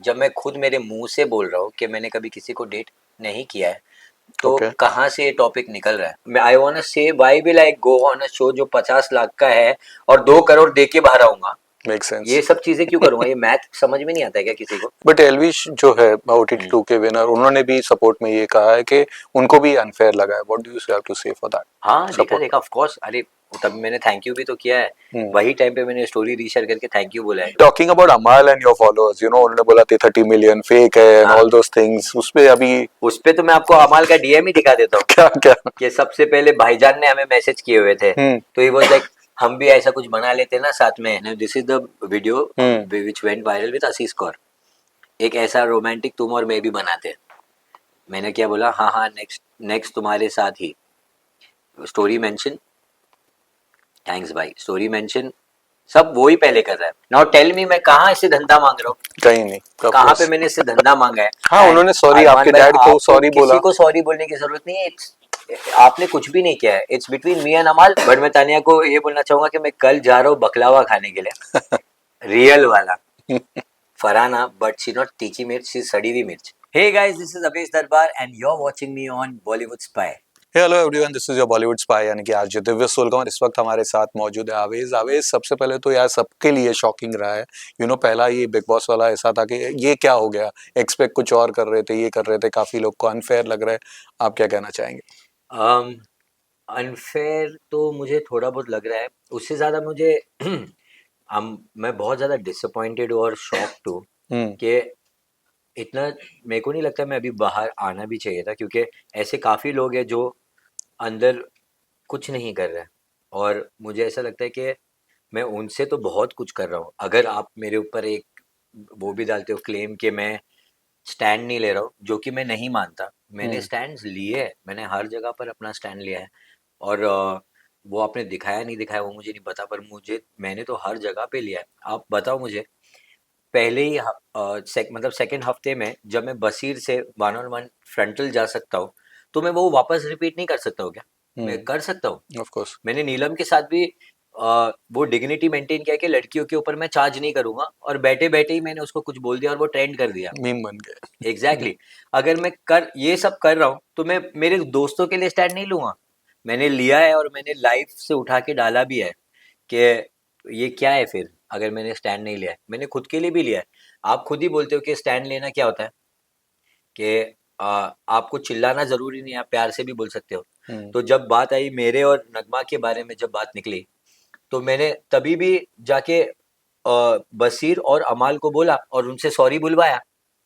जब मैं खुद मेरे मुंह से बोल रहा हूँ कि मैंने कभी किसी को डेट नहीं किया है, तो Okay. कहाँ से ये टॉपिक निकल रहा है? मैं आई वांट से why will I go on a show जो 50 लाख का है और 2 करोड़ दे के बाहर आऊंगा? Makes sense. ये सब चीजें क्यों करूंगा? ये मैथ समझ में नहीं आता है क्या किसी को? बट एलविश जो है OTT 2 के विनर, उन्होंने भी सपोर्ट में ये कहा है कि उनको भी अनफेयर लगा है. What do you have to say for हाँ, दैट देखा सपोर्ट? देखा, ऑफ कोर्स। अरे तब मैंने थैंक यू भी तो किया है, वही टाइम पे मैंने स्टोरी रीशेयर करके थैंक यू बोला है। टॉकिंग अबाउट अमाल एंड योर फॉलोअर्स, उन्होंने बोला थे 30 मिलियन फेक है एंड हाँ, ऑल दोस थिंग्स. उस पे अभी उस पे तो मैं आपको अमाल का डीएम ही दिखा देता हूँ क्या क्या? कि सबसे पहले भाईजान ने हमें मैसेज किए हुए थे, तो ही वाज लाइक हम भी ऐसा कुछ बना लेते ना साथ में। This is the video which went viral with Ashish Kaur. एक ऐसा रोमांटिक तुम और मैं भी बनाते हैं। मैंने क्या बोला, हाँ हाँ, नेक्स्ट नेक्स्ट तुम्हारे साथ ही। स्टोरी मेंशन, थैंक्स भाई, स्टोरी मेंशन, सब वो ही पहले कर रहा है। नाउ टेल मी, मैं कहाँ इससे धंधा मांग रहा हूँ? कहीं नहीं. कहाँ पे मैंने इससे धंधा मांगा है? हाँ, एंड उन्होंने सॉरी अरमान आपके भाई, डैड को आपको सॉरी किसी बोला. को सॉरी बोलने की जरूरत नहीं है। आपने कुछ भी नहीं किया है, इट्स बिटवीन मी एंड अमाल। बट मैं तानिया को ये बोलना चाहूंगा कि मैं कल जा रहा हूँ बकलावा खाने के लिए, रियल वाला। फरहाना, बट शी नॉट तीखी मिर्च, शी सड़ी हुई मिर्च। Hey guys, this is Avesh Darbar and you are watching me on Bollywood spy. Hello everyone, this is your Bollywood spy यानी कि आरजे दिव्य सोलकर. इस वक्त हमारे साथ मौजूद है आवेज. आवेज, सबसे पहले तो यार सबके लिए शॉकिंग रहा है. पहला ये बिग बॉस वाला ऐसा था कि ये क्या हो गया, एक्सपेक्ट कुछ और कर रहे थे, ये कर रहे थे, काफी लोग को अनफेयर लग रहा है. आप क्या कहना चाहेंगे? अनफेयर तो मुझे थोड़ा बहुत लग रहा है, उससे ज्यादा मुझे मैं बहुत ज्यादा डिसअपॉइंटेड हूँ और शॉक्ड हूँ हम्म. कि इतना, मेरे को नहीं लगता मैं अभी बाहर आना भी चाहिए था, क्योंकि ऐसे काफी लोग हैं जो अंदर कुछ नहीं कर रहे हैं। और मुझे ऐसा लगता है कि मैं उनसे तो बहुत कुछ कर रहा हूँ। अगर आप मेरे ऊपर एक वो भी डालते हो क्लेम कि मैं स्टैंड नहीं ले रहा हूँ, जो कि मैं नहीं मानता। मैंने हम्म. स्टैंड लिए हैं, मैंने हर जगह पर अपना स्टैंड लिया है। और वो आपने दिखाया नहीं दिखाया वो मुझे नहीं पता, पर मुझे, मैंने तो हर जगह पे लिया है। आप बताओ मुझे, पहले ही मतलब सेकंड हफ्ते में जब मैं बसीर से 1-on-1 फ्रंटल जा सकता हूँ, तो मैं वो वापस रिपीट नहीं कर सकता हूँ क्या? मैं कर सकता हूँ। Of course. मैंने नीलम के साथ भी वो डिग्निटी मेंटेन किया कि लड़कियों के ऊपर मैं चार्ज नहीं करूंगा, और बैठे बैठे ही मैंने उसको कुछ बोल दिया और वो ट्रेंड कर दिया। मीम बन गए. Exactly exactly. अगर मैं कर ये सब कर रहा हूँ तो मैं मेरे दोस्तों के लिए स्टैंड नहीं लूंगा। मैंने लिया है और मैंने लाइफ से उठा के डाला भी है कि ये क्या है फिर। अगर मैंने स्टैंड नहीं लिया है, मैंने खुद के लिए भी लिया है। आप खुद ही बोलते हो कि स्टैंड लेना क्या होता है, कि आपको चिल्लाना जरूरी नहीं है, आप प्यार से भी बोल सकते हो। तो जब बात आई मेरे और नगमा के बारे में, जब बात निकली, तो मैंने तभी भी जाके बसीर और अमाल को बोला और उनसे सॉरी बुलवाया।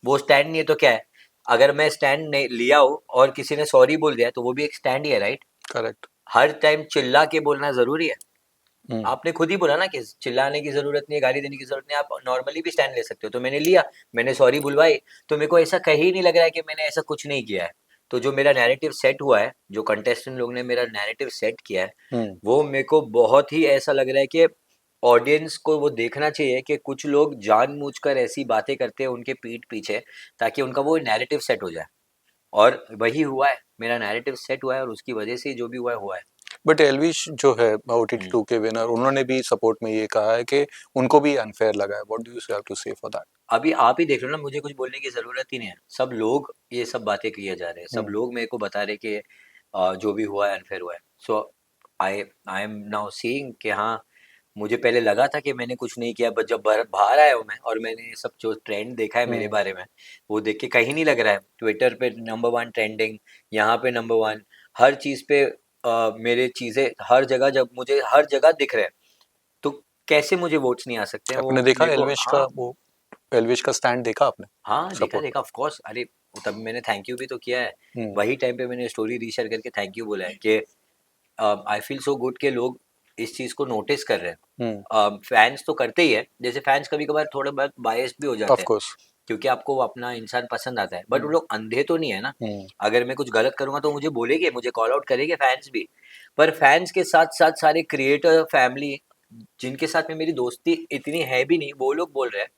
वो स्टैंड नहीं है तो क्या है? अगर मैं स्टैंड नहीं लिया हो और किसी ने सॉरी बोल दिया तो वो भी एक स्टैंड ही है, राइट? करेक्ट. हर टाइम चिल्ला के बोलना जरूरी है? आपने खुद ही बोला ना कि चिल्लाने की जरूरत नहीं है, गाली देने की जरूरत नहीं है, आप नॉर्मली भी स्टैंड ले सकते हो। तो मैंने लिया, मैंने सॉरी बुलवाई, तो मेरे को ऐसा कहीं नहीं लग रहा है कि मैंने ऐसा कुछ नहीं किया है। तो जो मेरा नैरेटिव सेट हुआ है, जो कंटेस्टेंट लोग ने मेरा नैरेटिव सेट किया है, वो मेरे को बहुत ही ऐसा लग रहा है कि ऑडियंस को वो देखना चाहिए कि कुछ लोग जानबूझकर ऐसी बातें करते हैं उनके पीठ पीछे, ताकि उनका वो नैरेटिव सेट हो जाए। और वही हुआ है, मेरा नैरेटिव सेट हुआ है और उसकी वजह से जो भी हुआ है हुआ है। बट एलविश जो है OTT हम्म। 2 के विनर, उन्होंने भी सपोर्ट में ये कहा है कि उनको भी अनफेयर लगा है. What do you have to say for that? अभी आप ही देख लो ना, मुझे कुछ बोलने की जरूरत ही नहीं है। सब लोग ये सब बातें किए जा रहे हैं, सब लोग मेरे को बता रहे कि जो भी हुआ है अनफेयर हुआ है। सो आई आई एम नाउ सीइंग कि हाँ, मुझे पहले लगा था कि मैंने कुछ नहीं किया, बट जब बाहर आया हूँ मैं और मैंने ये सब जो ट्रेंड देखा है मेरे बारे में, वो देख के कहीं नहीं लग रहा है। ट्विटर पे नंबर 1 ट्रेंडिंग, यहाँ पे नंबर 1, हर चीज पे मेरे चीजें हर जगह, जब मुझे हर जगह दिख रहे हैं, तो कैसे मुझे वोट्स नहीं आ सकते हैं? आपने वो देखा मेरे को, एलविश का हाँ। वो, एलविश का स्टैंड देखा आपने? हाँ, देखा सपोर्ट. देखा, ऑफ कोर्स। अरे तब मैंने थैंक यू भी तो किया है, हम्म. वही टाइम पे मैंने स्टोरी रीशेयर करके थैंक यू बोला है कि आई फील सो गुड के लोग इस चीज को नोटिस कर रहे हम्म. हैं। फैंस तो करते ही है, जैसे फैंस कभी कभार थोड़ा बहुत बायस्ड भी हो जाते ऑफ हैं, कोर्स. क्योंकि आपको वो अपना इंसान पसंद आता है, बट वो लोग अंधे तो नहीं है ना। हम्म. अगर मैं कुछ गलत करूंगा तो मुझे बोलेंगे, मुझे कॉल आउट करेंगे फैंस भी। पर फैंस के साथ साथ सारे क्रिएटर फैमिली, जिनके साथ में मेरी दोस्ती इतनी है भी नहीं, वो लोग बोल रहे हैं,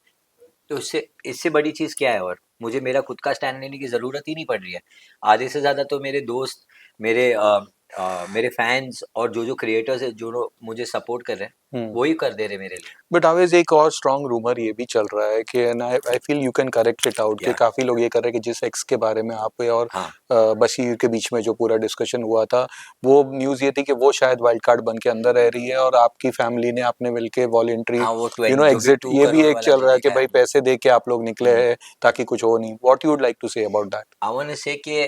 तो इससे इससे बड़ी चीज क्या है? और मुझे मेरा खुद का स्टैंड लेने की जरूरत ही नहीं पड़ रही है। आधे से ज्यादा तो मेरे दोस्त, मेरे मेरे फैंस और जो क्रिएटर्स है जो मुझे सपोर्ट कर रहे हैं वही कर दे रहे मेरे लिए। बट आवेज एक और स्ट्रॉन्ग रूमर ये भी चल रहा है कि I feel you can correct it out कि या काफी लोग ये कर रहे हैं कि जिस एक्स के बारे में आप और हाँ बशीर के बीच में जो पूरा डिस्कशन हुआ था, वो न्यूज ये थी कि वो शायद वाइल्ड कार्ड बन के अंदर रह रही है और आपकी फैमिली ने आपने मिलके वॉलेंट्री हाँ, वो जो भी एग्जिट, टू ये भी करोड़ एक वाला चल जो रहा है कि देखा है। भाई पैसे दे के आप लोग निकले हैं ताकि कुछ हो नहीं। What you would like to say about that? I want say कि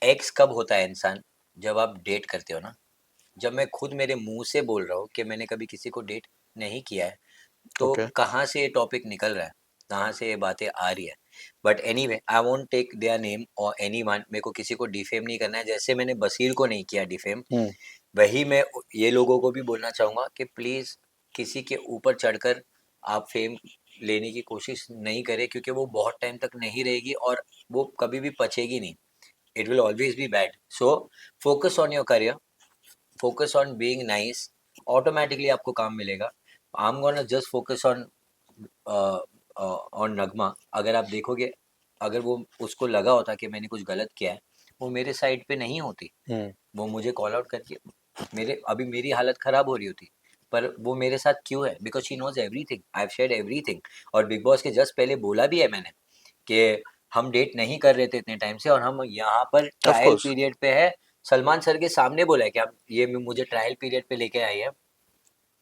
एक्स कब होता है इंसान, जब आप डेट करते हो ना। जब मैं खुद मेरे मुंह से बोल रहा हूँ कि मैंने कभी किसी को डेट नहीं किया है, तो ओके। कहाँ से ये टॉपिक निकल रहा है, कहाँ से ये बातें आ रही है। But anyway I won't take their name और एनीवन। मेरे को किसी को डिफेम नहीं करना है, जैसे मैंने बसीर को नहीं किया डिफेम, हम्म। वही मैं ये लोगों को भी बोलना चाहूँगा कि प्लीज़ किसी के ऊपर चढ़कर आप फेम लेने की कोशिश नहीं करें, क्योंकि वो बहुत टाइम तक नहीं रहेगी और वो कभी भी पचेगी नहीं। It will always be bad. So focus on your career, focus on being nice, automatically आपको काम मिलेगा। I am gonna just focus on on Nagma. अगर आप देखोगे, अगर वो उसको लगा होता कि मैंने कुछ गलत किया है, वो मेरे साइड पे नहीं होती, हम्म। वो मुझे कॉल आउट करके मेरे अभी मेरी हालत खराब हो रही होती। पर वो मेरे साथ क्यों है? Because she knows everything, I have shared everything. और बिग बॉस के जस्ट पहले बोला भी है मैंने कि हम डेट नहीं कर रहे थे इतने टाइम से और हम यहाँ पर ऑफ ट्रायल कोर्स। पीरियड पे है। सलमान सर के सामने बोला है कि आप ये मुझे ट्रायल पीरियड पे लेके आई है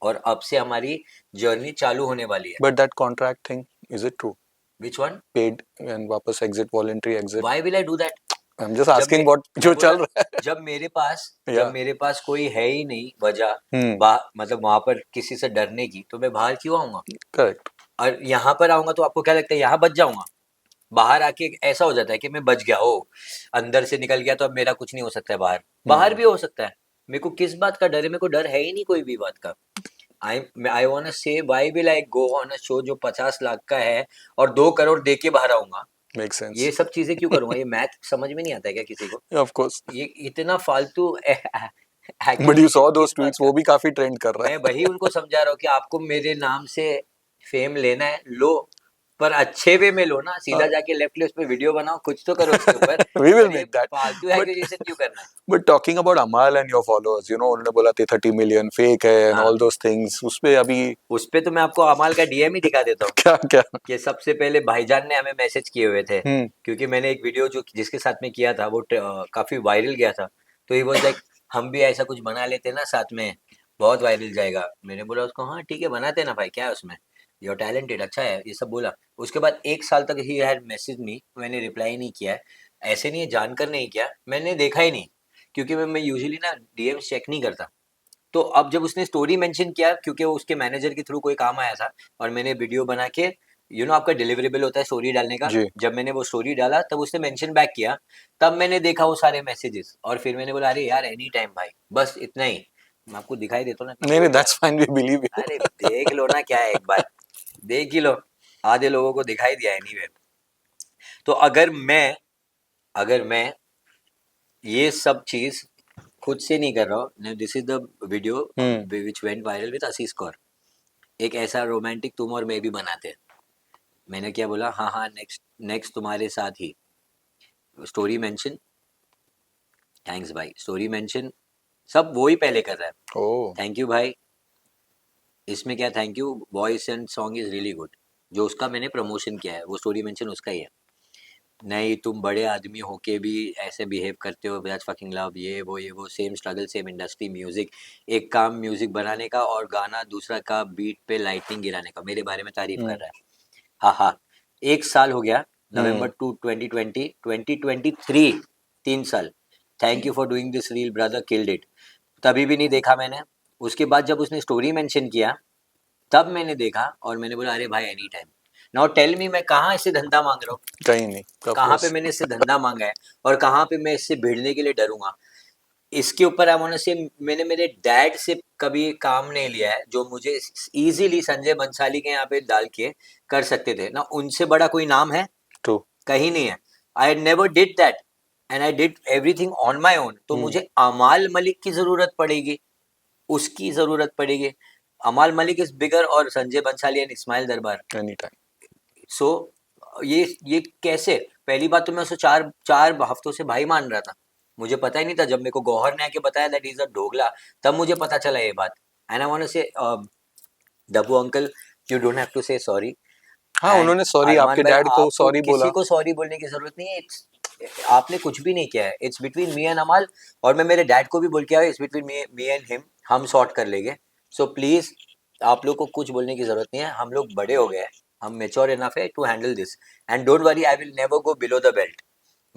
और अब से हमारी जर्नी चालू होने वाली है। But that contract thing, is it true? Which one? Paid and वापस exit, voluntary exit. Why will I do that? I am just जब आस्किंग व्हाट मैं जो बोला, चल रहा जब मेरे पास है। जब या। मेरे पास कोई है ही नहीं वजह, हम्म। मतलब वहां पर किसी से डरने की, तो मैं बाहर क्यों आऊंगा? करेक्ट। और यहाँ पर आऊंगा तो आपको क्या लगता है यहाँ बच जाऊंगा? बाहर आके ऐसा हो जाता है कि मैं बच गया, ओ अंदर से निकल गया तो अब मेरा कुछ नहीं हो सकता है बाहर। बाहर हम्म। भी हो सकता है। मेरे को किस बात का डर है? मेरे को डर है ही नहीं कोई भी बात का। आई वांट से why will I go on a show जो 50 लाख का है और 2 करोड़ दे के बाहर आऊंगा? मेक ये सेंस। सब चीजें क्यों करूंगा? ये मैथ समझ में नहीं आता है क्या किसी को? Of course. ये इतना फालतू बट यू एक्यूजिएशन सॉ किस दोस बात ट्वीट्स, का? वो भी काफी ट्रेंड कर रहा मैं है। वही उनको समझा रहा हूँ कि आपको मेरे नाम से फेम लेना है, लो, पर अच्छे वे में लो ना। सीधा जाके लेफ्ट उस पे वीडियो बनाओ, कुछ तो करो उसके ऊपर। वी विल पर ये मेक दैट। फालतू बट एक्यूजिएशन क्यों करना है? बट टॉकिंग अबाउट अमाल एंड योर फॉलोअर्स, उन्होंने बोला थे 30 मिलियन फेक है एंड हाँ, ऑल दोस थिंग्स, उस पे अभी उस पे तो मैं आपको अमाल का डीएम ही दिखा देता हूँ क्या क्या? कि सबसे पहले भाईजान ने हमें मैसेज किए हुए थे, हम्म। क्योंकि मैंने एक वीडियो जो जिसके साथ में किया था वो काफी वायरल गया था। तो ही वाज लाइक हम भी ऐसा कुछ बना लेते ना साथ में, बहुत वायरल जाएगा। मैंने बोला उसको हाँ ठीक है बनाते ना भाई, क्या है उसमें, योर टैलेंटेड, अच्छा है, ये सब बोला। उसके बाद 1 साल तक ही हैड मैसेज मी, मैंने रिप्लाई नहीं किया है। ऐसे नहीं है जानकर नहीं किया, मैंने देखा ही नहीं, क्योंकि मैं यूजुअली ना डीएम चेक नहीं करता। तो अब जब उसने स्टोरी मेंशन किया, क्योंकि वो उसके मैनेजर के थ्रू कोई काम आया था और मैंने वीडियो बना के, आपका डिलीवरेबल होता है स्टोरी डालने का, जी। जब मैंने वो स्टोरी डाला तब उसने मेंशन बैक किया। तब मैंने देखा वो सारे मैसेजेस और फिर मैंने बोला अरे यार एनी टाइम भाई, बस इतना ही। मैं आपको दिखाई देता हूँ ना, मैं नहीं नहीं, बोल क्या दैट्स रहा फाइन, वी बिलीव हूँ। यू। अरे देख लो ना, क्या है, एक बार देख ही लो। आधे लोगों को दिखाई दिया एनीवे। तो अगर मैं ये सब चीज खुद से नहीं कर रहा हूँ, this is the video hmm. Which went viral with Ashish Kaur. एक ऐसा रोमांटिक तुम और मैं भी बनाते हैं। मैंने क्या बोला, हाँ हाँ नेक्स्ट नेक्स्ट तुम्हारे साथ ही, स्टोरी मेंशन, थैंक्स भाई, स्टोरी मेंशन, सब वो ही पहले कर रहा है। ओह। थैंक यू भाई, इसमें क्या thank you, voice and song is really good. जो उसका मैंने प्रमोशन किया है वो स्टोरी मेंशन उसका ही है। नहीं तुम बड़े आदमी होके भी ऐसे बिहेव करते हो, दैट्स फकिंग लव, ये वो same struggle same industry music. एक काम म्यूजिक बनाने का और गाना, दूसरा का बीट पे लाइटनिंग गिराने का, मेरे बारे में तारीफ कर हम्म। रहा है। हाँ हाँ, 1 साल हो गया, हम्म। नवंबर टू 2020 2023, 3 साल। Thank you for doing this reel brother, killed it. तभी भी नहीं देखा मैंने। उसके बाद जब उसने स्टोरी मेंशन किया तब मैंने देखा और मैंने बोला अरे भाई any time. Now tell me, मैं कहाँ इससे धंधा मांग रहा हूँ? कहीं नहीं, ऑफ कहाँ पे कोर्स। मैंने इससे धंधा मांगा है और कहाँ पे मैं इससे भिड़ने के लिए डरूंगा? इसके ऊपर आई वांट से, मैंने मेरे डैड से कभी काम नहीं लिया है जो मुझे इजीली संजय बंसाली के यहाँ पे डाल के कर सकते थे ना। उनसे बड़ा कोई नाम है? ट्रू। कहीं नहीं है। I never did that and I did everything on my own. तो हम्म। मुझे अमाल मलिक की जरूरत पड़ेगी, उसकी जरूरत पड़ेगी। अमाल मलिक इज बिगर और संजय बंसाली एंड इस्माइल दरबार। Any time. सो ये कैसे? पहली बात तो मैं उसे चार चार हफ्तों से भाई मान रहा था। मुझे पता ही नहीं था, जब मेरे को गौहर ने आके बताया दैट इज अ ढोगला, तब मुझे पता चला ये बात। And I want to say Dabbu uncle, you don't have to say sorry. हाँ, एंड उन्होंने सॉरी, अरमान आपके भाई, डैड को आपको सॉरी किसी बोला। को सॉरी बोलने की जरूरत नहीं है। आपने कुछ भी नहीं किया है, इट्स बिटवीन मी एंड अमाल। और मैं मेरे डैड को भी बोल के आया, it's between me and him, हम सॉर्ट कर लेंगे। सो प्लीज, आप लोग को कुछ बोलने की जरूरत नहीं है, हम लोग बड़े हो गए हैं, हम मेच्योर इनफ है to handle this. And don't worry, I will never go below the belt.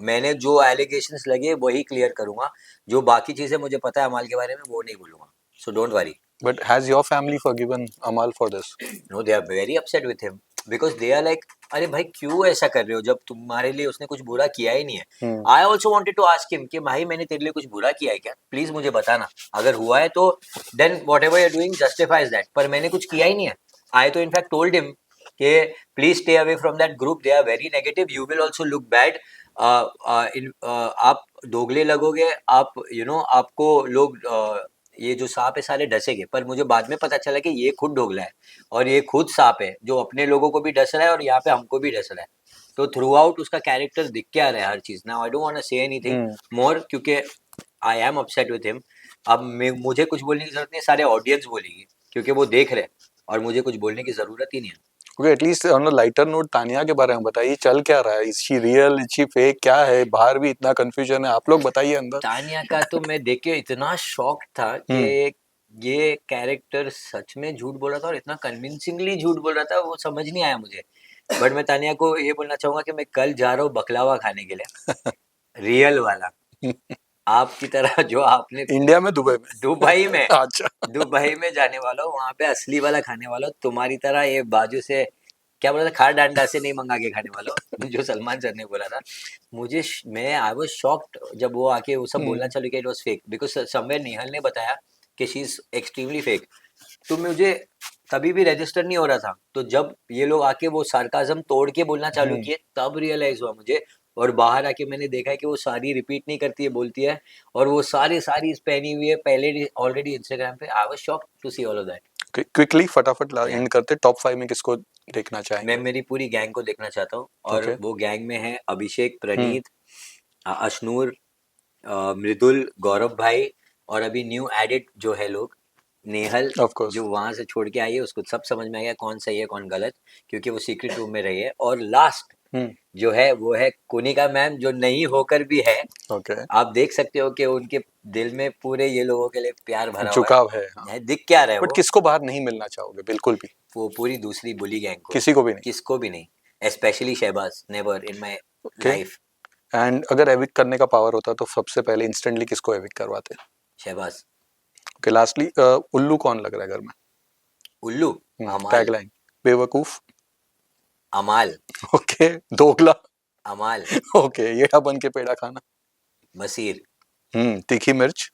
मैंने जो एलिगेशंस लगे वही क्लियर करूंगा, जो बाकी चीजें मुझे पता है अमाल के बारे में वो नहीं बोलूंगा। So don't worry. But has your family forgiven Amaal for this? No, they are very upset with him, because they are like, अरे भाई क्यों ऐसा कर रहे हो जब तुम्हारे लिए उसने कुछ बुरा किया ही नहीं है। Hmm. I also wanted to ask him कि भाई मैंने तेरे लिए कुछ बुरा किया है क्या, प्लीज मुझे बताना, अगर हुआ है तो then whatever you're doing justifies that, पर मैंने कुछ किया ही नहीं है। आई तो इनफैक्ट टोल्ड हिम कि please stay away from that group, they are very negative, you will also look bad. आप दोगले लगोगे, आप आपको लोग ये जो सांप है सारे डसेंगे। पर मुझे बाद में पता चला कि ये खुद दोगला है, और ये खुद सांप है जो अपने लोगों को भी डस रहा है और यहाँ पे हमको भी डस रहा है। तो थ्रू आउट उसका कैरेक्टर दिख के आ रहा है हर चीज। Now I don't want to say anything more, क्योंकि I am upset with him. अब मुझे कुछ बोलने की जरूरत नहीं है, सारे ऑडियंस बोलेगी, क्योंकि वो देख रहे हैं, और मुझे कुछ बोलने की जरूरत ही नहीं है। Okay, at least on a lighter note Tania के बारे में बताइए, चल क्या रहा है? Is she real, is she fake, क्या है? बाहर भी इतना कंफ्यूजन है, आप लोग बताइए अंदर। तानिया का तो मैं देख के इतना शॉक था कि ये कैरेक्टर सच में झूठ बोल रहा था, और इतना कन्विंसिंगली झूठ बोल रहा था, वो समझ नहीं आया मुझे। बट मैं तानिया को ये बोलना चाहूंगा कि मैं कल जा रहा हूँ बकलावा खाने के लिए, रियल वाला, आपकी तरह जो आपने इंडिया में, दुबई में? दुबई में, अच्छा। दुबई में जाने वाला हूँ, वहां पे असली वाला खाने वाला हूँ, तुम्हारी तरह ये बाजू से क्या बोला था, खार डांडा से नहीं मंगा के खाने वाला हूँ, जो सलमान सर ने बोला था। मैं आई वाज शॉक्ड जब वो आके वो सब बोलना चालू किया, it was fake, because somewhere Nehal ने बताया कि शी इज एक्सट्रीमली फेक। तो मुझे तभी भी रजिस्टर नहीं हो रहा था, तो जब ये लोग आके वो सार्काज्म तोड़ के बोलना चालू किए तब रियलाइज हुआ मुझे। और बाहर आके मैंने देखा कि वो सारी रिपीट नहीं करती है, बोलती है, और वो सारी पहनी हुई है पहले ऑलरेडी इंस्टाग्राम पे। I was shocked to see all of that. Quickly फटाफट Yeah. एंड करते, टॉप 5 में किसको देखना मैं चाहेंगे? मेरी पूरी गैंग को देखना चाहता हूँ, और ओके। वो गैंग में है अभिषेक, प्रणीत, अशनूर, मृदुल, गौरव भाई, और अभी न्यू एडिट जो है लोग, नेहल, ऑफ कोर्स। जो वहां से छोड़ के आई है, उसको सब समझ में आ गया कौन सही है कौन गलत, क्योंकि वो सीक्रेट रूम में रही है। और लास्ट जो है वो है कुनिका मैम, जो नहीं होकर भी है। ओके। आप देख सकते हो कि उनके दिल में पूरे ये लोगों के लिए प्यार भरा हुआ झुकाव है, हाँ। है, दिख क्या रहा है बट वो। किसको बाहर नहीं मिलना चाहोगे बिल्कुल भी? वो पूरी दूसरी बुली गैंग को, किसी को भी नहीं? किसको भी नहीं, specially Shehbaz, never in my okay. Life. And अगर एविक करने का पावर होता तो सबसे पहले इंस्टेंटली किसको एविक करवाते? शहबाज। ओके, लास्टली उल्लू कौन लग रहा है घर में? उल्लू, अमाल। टैगलाइन, बेवकूफ। अमाल। ओके, दोगला। अमाल। ओके, येड़ा बन के पेड़ा खाना। बसीर। तीखी मिर्च।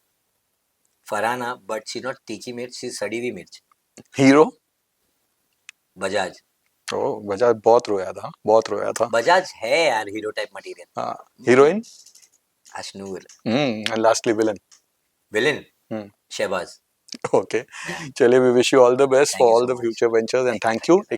फरहाना, बट शी नॉट तीखी मिर्च, शी सड़ी हुई मिर्च। हीरो। बजाज। ओ, बजाज बहुत रोया था, बहुत रोया था। बजाज है यार हीरो टाइप मटेरियल। हाँ। Heroine. Ashnoor. Lastly villain. Villain Shehbaz. Okay, चलिए, we wish you all the best thank for you all so the much. Future ventures and thank thank you. You.